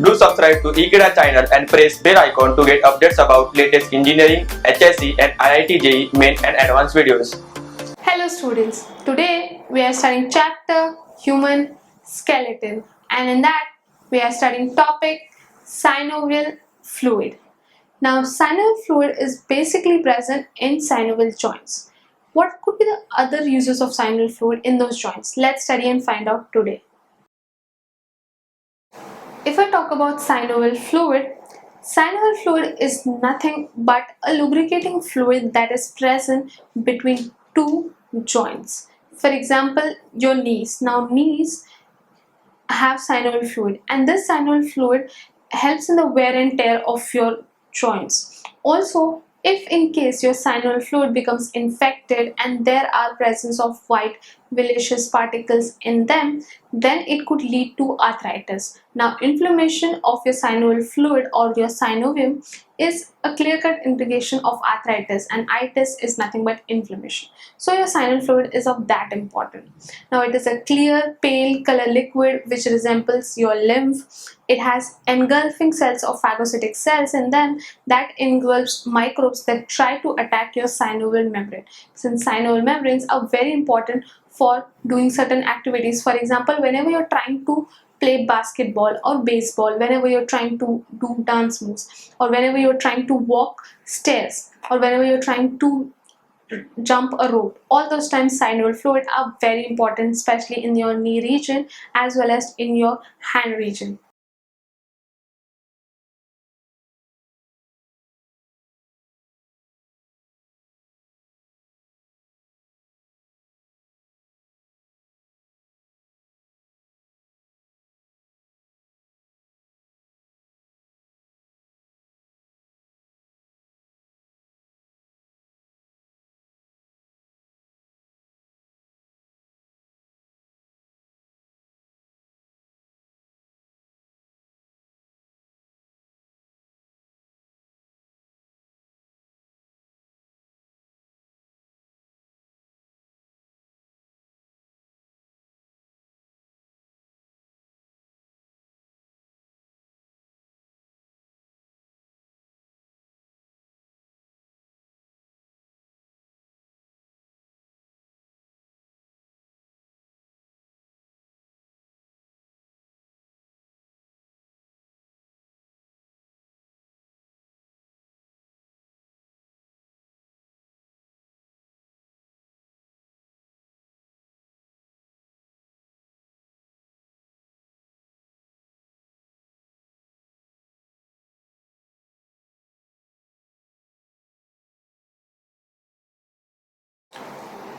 Do subscribe to Ekeeda channel and press bell icon to get updates about latest engineering, HSC and IIT JEE main and advanced videos. Hello students, today we are studying chapter Human Skeleton, and in that we are studying topic synovial fluid. Now synovial fluid is basically present in synovial joints. What could be the other uses of synovial fluid in those joints? Let's study and find out today. If I talk about synovial fluid is nothing but a lubricating fluid that is present between two joints. For example, your knees. Now knees have synovial fluid, and this synovial fluid helps in the wear and tear of your joints. Also, if in case your synovial fluid becomes infected and there are presence of white villous particles in them, then it could lead to arthritis. Now inflammation of your synovial fluid or your synovium is a clear-cut indication of arthritis, and itis is nothing but inflammation. So your synovial fluid is of that important. Now it is a clear pale color liquid which resembles your lymph. It has engulfing cells or phagocytic cells in them that engulfs microbes that try to attack your synovial membrane. Since synovial membranes are very important for doing certain activities. For example, whenever you're trying to play basketball or baseball, whenever you're trying to do dance moves, or whenever you're trying to walk stairs, or whenever you're trying to jump a rope, all those times synovial fluid are very important, especially in your knee region as well as in your hand region.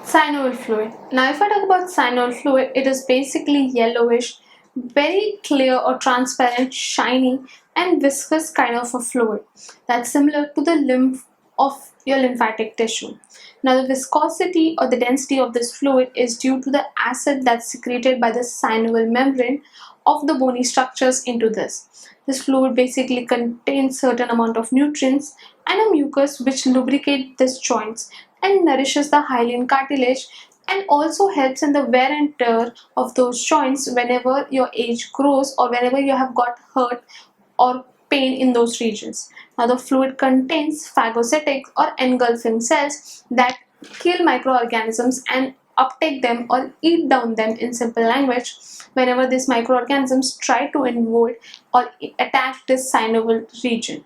Synovial fluid. Now if I talk about synovial fluid, it is basically yellowish, very clear or transparent, shiny and viscous kind of a fluid that's similar to the lymph of your lymphatic tissue. Now the viscosity or the density of this fluid is due to the acid that's secreted by the synovial membrane of the bony structures into this. This fluid basically contains certain amount of nutrients and a mucus which lubricate these joints and nourishes the hyaline cartilage, and also helps in the wear and tear of those joints whenever your age grows or whenever you have got hurt or pain in those regions. Now the fluid contains phagocytic or engulfing cells that kill microorganisms and uptake them or eat down them in simple language whenever these microorganisms try to invade or attack this synovial region.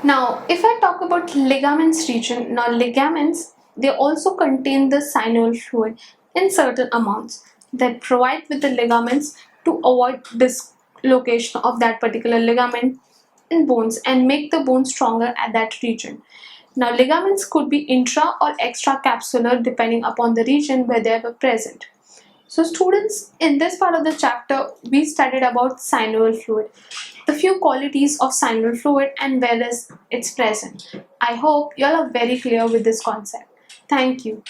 Now, if I talk about ligaments region, now ligaments They also contain the synovial fluid in certain amounts that provide with the ligaments to avoid dislocation of that particular ligament in bones and make the bone stronger at that region. Now, ligaments could be intra or extracapsular depending upon the region where they were present. So students, in this part of the chapter, we studied about synovial fluid, the few qualities of synovial fluid and where is it's present. I hope you all are very clear with this concept. Thank you.